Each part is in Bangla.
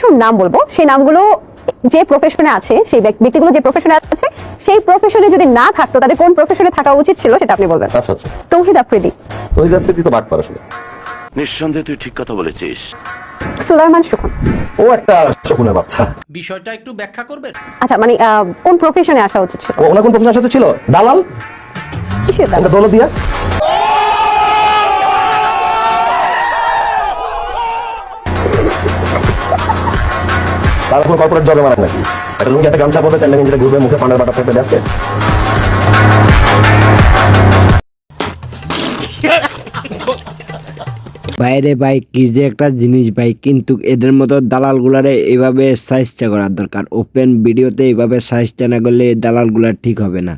কিছু নাম বলবো, সেই নামগুলো যে প্রফেশনে আছে, সেই ব্যক্তিগুলো যে প্রফেশনে আছে, সেই প্রফেশনে যদি না থাকতো তাদের কোন প্রফেশনে থাকা উচিত ছিল সেটা আপনি বলবেন। আচ্ছা আচ্ছা। তৌহিদ আফ্রিদি। তৌহিদ আফ্রিদি তো বাটপার আসলে। নিঃসন্দেহে তুই ঠিক কথা বলেছিস। সুলাইমান শকুন। ও একটা শকুনের বাচ্চা। বিষয়টা একটু ব্যাখ্যা করবেন? আচ্ছা, মানে কোন প্রফেশনে আসা উচিত ছিল? ওনার কোন প্রফেশনের সাথে ছিল? দালাল। কিসের দালাল? একটা দৌলতদিয়া। তার কোনো কর্পোরেট জবে মারেন নাকি? একটা লুঙ্গি একটা গামছা পরে স্যান্ডেল গেঞ্জিতে ঘুরবে, মুখে পানের বাটা থাকবে, দেখছে? বাইরে ভাই কি যে একটা জিনিস ভাই, কিন্তু এদের মতো দালাল গুলারে এইভাবে সাইজটা করার দরকার। ওপেন ভিডিওতে এইভাবে সাইজটা না করলে দালাল গুলা ঠিক হবে না।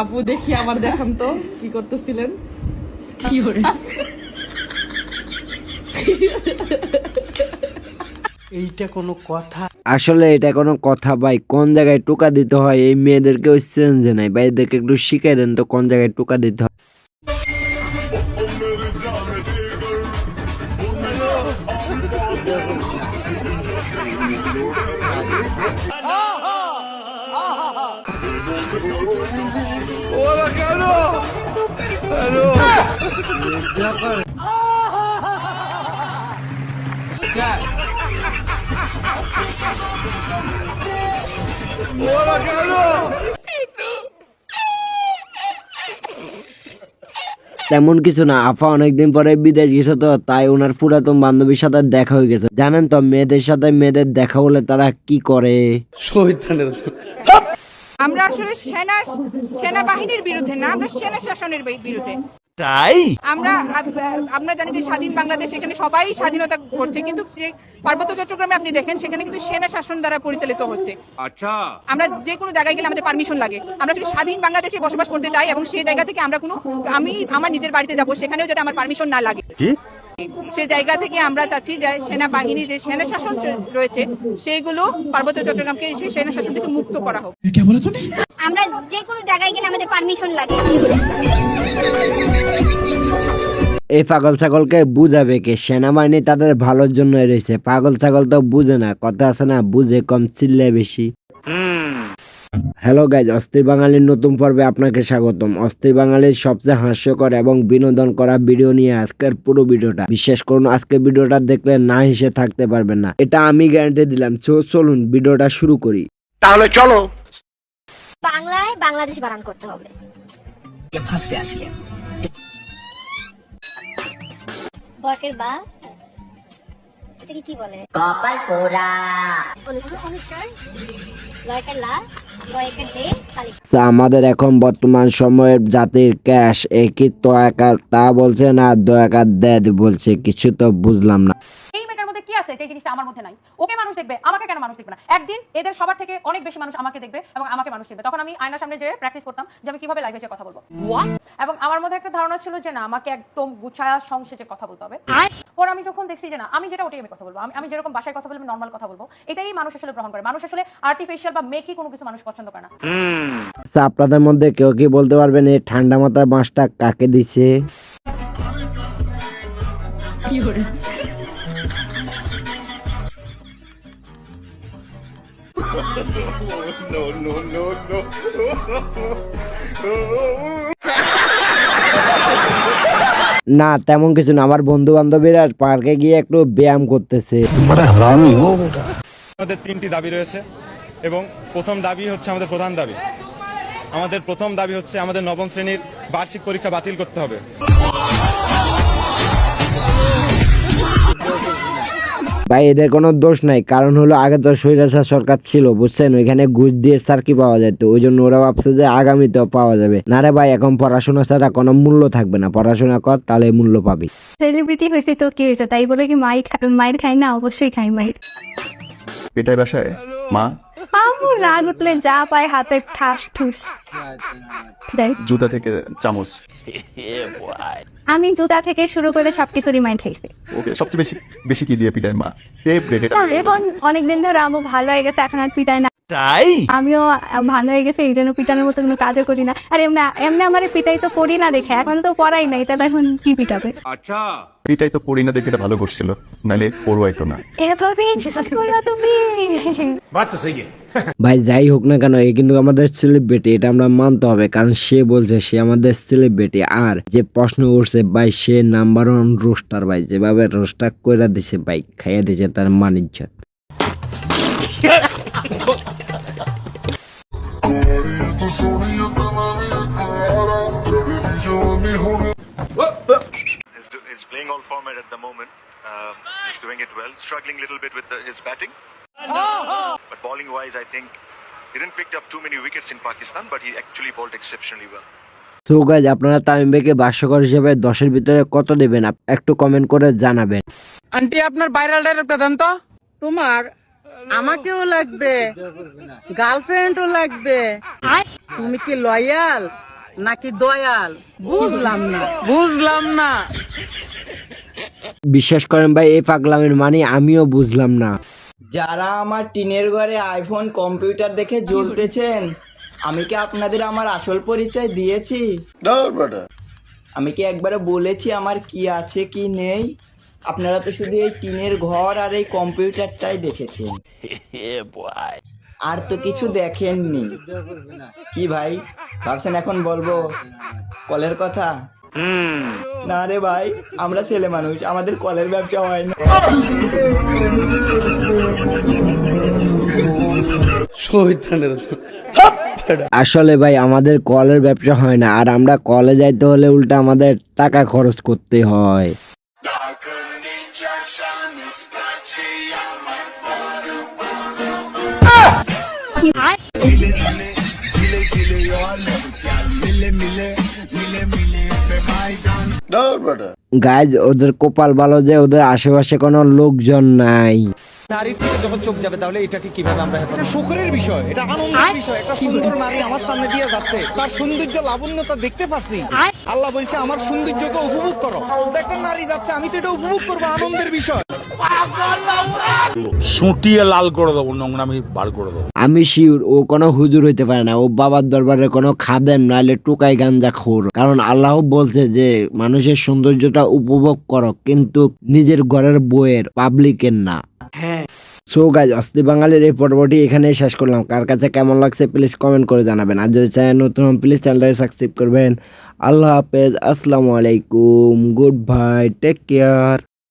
আপু দেখি আমার দেখান তো কি করতেছিলেন। এইটা কোনো কথা? আসলে এটা কোনো কথা ভাই? কোন জায়গায় টোকা দিতে হয় এই মেয়েদেরকে ওই চেঞ্জে নাই ভাই, এদেরকে একটু শিখাই দেন তো কোন জায়গায় টোকা দিতে হয়। তেমন কিছু না, আফা অনেকদিন পরে বিদেশ গেছে তো, তাই ওনার পুরাতন বান্ধবীর সাথে দেখা হয়ে গেছে। জানেন তো মেয়েদের সাথে মেয়েদের দেখা হলে তারা কি করে? আমরা আসলে সেনাবাহিনীর বিরুদ্ধে না, আমরা সেনা শাসনের বিরুদ্ধে। তাই আমরা জানি যে স্বাধীন বাংলাদেশ, এখানে সবাই স্বাধীনতা করছে, কিন্তু যে পার্বত্য চট্টগ্রামে আপনি দেখেন সেখানে কিন্তু সেনা শাসন দ্বারা পরিচালিত হচ্ছে। আচ্ছা, আমরা যে কোনো জায়গায় গেলে আমাদের পারমিশন লাগে। আমরা যদি স্বাধীন বাংলাদেশে বসবাস করতে চাই এবং সেই জায়গা থেকে আমরা আমি আমার নিজের বাড়িতে যাব, সেখানেও যাতে আমার পারমিশন না লাগে। সে জায়গা থেকে আমরা চাচ্ছি যে সেনাবাহিনী যে সেনা শাসন রয়েছে সেইগুলো পার্বত্য চট্টগ্রামকে সেই সেনা শাসন থেকে মুক্ত করা হোক। আমরা যে কোনো জায়গায় গেলে আমাদের পারমিশন লাগে। এই পাগল ছাগলকে বুঝাবে কে? সেনাবাহিনী তাদের ভালোর জন্য রয়েছে, পাগল ছাগল তো বুঝে না। কথা আছে না, বুঝে কম চিল্লে বেশি। হ্যালো গাইজ, অস্থির বাঙালির নতুন পর্বে আপনাকে স্বাগতম। অস্থির বাঙালির সবচেয়ে হাস্যকর এবং বিনোদন করা ভিডিও নিয়ে আজকের পুরো ভিডিওটা। বিশেষ করুন আজকের ভিডিওটা দেখলে না হেসে থাকতে পারবেন না, এটা আমি গ্যারান্টি দিলাম। চলুন ভিডিওটা শুরু করি। তাহলে চলো। বাংলায় বাংলাদেশ বানান করতে হবে। বকের বা এটাকে কি বলে? কপাল পোড়া। অনুসার লয়কের লা লয়কের দে কালি। আমাদের এখন বর্তমান সময়ের জাতির ক্যাশ একই তো একার তা বলছে না, দয়াকার দেদ বলছে, কিছু তো বুঝলাম না। এই মেয়েটার মধ্যে কি আছে যে জিনিসটা আমার মধ্যে নাই? ওকে মানুষ দেখবে, আমাকে কেন মানুষ দেখবে না? একদিন এদের সবার থেকে অনেক বেশি মানুষ আমাকে দেখবে এবং আমাকে মানুষ দেখবে। তখন আমি আয়নার সামনে যে প্র্যাকটিস করতাম যে আমি কিভাবে লাইভে যে কথা বলবো, এবং আমার মধ্যে একটা ধারণা ছিল যে না, আমাকে একদম গুছায়া সংসেজে কথা বলতে হবে। পর আমি যখন দেখছি যে না, আমি যেটা ওটাই আমি কথা বলবো, আমি যেরকম বাসায় কথা বলবো, নর্মাল কথা বলবো, এটাই মানুষ আসলে গ্রহণ করে। মানুষ আসলে আর্টিফিশিয়াল বা মেকি কোনো কিছু মানুষ পছন্দ করে না। আচ্ছা, আপনাদের মধ্যে কেউ কি বলতে পারবেন এই ঠান্ডা মাথার বাঁশটা কাকে দিছে? না তেমন কিছু না, আমার বন্ধু বান্ধবীরা পার্কে গিয়ে একটু ব্যায়াম করতেছে। আমাদের তিনটি দাবি রয়েছে এবং প্রথম দাবি হচ্ছে আমাদের প্রধান দাবি। আমাদের প্রথম দাবি হচ্ছে আমাদের নবম শ্রেণীর বার্ষিক পরীক্ষা বাতিল করতে হবে। ভাই এদের কোনো দোষ নাই, কারণ হলো আগে তো স্বৈরাচার সরকার ছিল, বুঝছেন? ওইখানে ঘুষ দিয়ে সার্কি পাওয়া যেত, ওই জন্য ওরা ভাবছে যে আগামীতেও পাওয়া যাবে। না রে ভাই, এখন পড়াশোনা ছাড়া কোনো মূল্য থাকবে না, পড়াশোনা কর তাহলে মূল্য পাবি। সেলিব্রিটি হয়েছে তো কি হয়েছে, তাই বলে কি মাইর খাই না? অবশ্যই খাই মাইর। এটাই বাসায় মা আমু রাগ উঠলে যা পায় হাতে ঠাস ঠুস দেয়। জুতা থেকে চামচ। আমি জুতা থেকে শুরু করে সবকিছুরই মাইর খাইছি। ওকে, সবচেয়ে বেশি বেশি কি দিয়ে পিটায় মা? এবং অনেকদিন ধরে আমু ভালো হয়ে গেছে, এখন আর পিটায় না। তাই আমিও ভালো হয়ে গেছে এই জন্য পিটানোর মতো কোনো কাজও করি না। আর এমনি এমনি আমার পিটাই তো পড়ি না দেখে, এখন তো পড়াই নাই, তাহলে এখন কি পিটাবে? এটাই তো পড়ি না দেখে এটা ভালো করছিল, নাহলে পড়ুয়াই তো না। এভাবে বিশ্বাস করলা তুমি? ভাই যাই হোক না কেন, এ কিন্তু আমাদের সেলিব্রিটি, এটা আমরা মানতে হবে, কারণ সে বলছে সে আমাদের সেলিব্রিটি। আর যে প্রশ্ন উঠছে ভাই, সে নাম্বার 1 রোস্টার ভাই, যেভাবে রোস্টার কইরা দিছে ভাই, খাইয়া দিছে তার মানিজ্জত। He's playing all format at the moment. He's doing it well. Struggling a little bit with his batting. But bowling wise, I think he didn't pick up too many wickets in Pakistan, but he actually bowled exceptionally well. তো গাইজ, আপনারা তামিম ভাইকে ভাষ্যকর হিসেবে 10-এর ভিতরে কত দেবেন একটু কমেন্ট করে জানাবেন। আন্টি আপনার ভাইরাল ডায়লগটা দেন তো। তোমার আমাকেও লাগবে, গার্লফ্রেন্ডও লাগবে, তুমি কি লয়াল নাকি দয়াল? বুঝলাম না। বিশ্বাস করেন ভাই, এই পাগলামের মানে আমিও বুঝলাম না। যারা আমার টিনের ঘরে আইফোন কম্পিউটার দেখে জ্বলতেছেন, আমি কি আপনাদের আমার আসল পরিচয় দিয়েছি? আমি কি একবারে বলেছি আমার কি আছে কি নেই? আপনারা তো শুধু এই টিনের ঘর আর এই কম্পিউটারটাই দেখেছেন, আর তো কিছু দেখেননি। কি ভাই ভাবছেন এখন বলবো কলের কথা? না রে ভাই, আমরা ছেলে মানুষ, আমাদের কলের ব্যবসা হয় না। আসলে ভাই আমাদের কলের ব্যবসা হয় না, আর আমরা কলে যাইতে হলে উল্টা আমাদের টাকা খরচ করতে হয়। গাইজ, ওদের কপাল ভালো যে ওদের আশেপাশে কোনো লোকজন নাই। নারীর দিকে যখন চোখ যাবে তাহলে এটাকে কিভাবে আমরা হেফাজত? এটা শোকরের বিষয়, এটা আনন্দের বিষয়। একটা সুন্দর নারী আমার সামনে দিয়ে যাচ্ছে, তার সৌন্দর্য লাবণ্যতা দেখতে পাচ্ছি। আল্লাহ বলছে আমার সৌন্দর্যকে উপভোগ করো। একটা নারী যাচ্ছে, আমি তো এটা উপভোগ করবো, আনন্দের বিষয়। সুটিয়ে লাল করে দেবো, নোংরামি বার করে দেবো। আমি শিওর ও কোনো হুজুর হইতে পারে না, ও বাবার দরবারে কোনো খাদেম নাহলে টুকাই গাঞ্জা খোর। কারণ আল্লাহ বলছে যে মানুষের সৌন্দর্যটা উপভোগ করো, কিন্তু নিজের ঘরের বইয়ের, পাবলিকের না। সো গাইজ, অস্থি বাঙালির এই পর্বটি এখানে শেষ করলাম। কার কাছে কেমন লাগছে প্লিজ কমেন্ট করে জানাবেন। আর যদি চ্যানেল নতুন হন প্লিজ চ্যানেলটাকে সাবস্ক্রাইব করবেন। আল্লাহ হাফেজ, আসসালামু আলাইকুম, গুড বাই, টেক কেয়ার।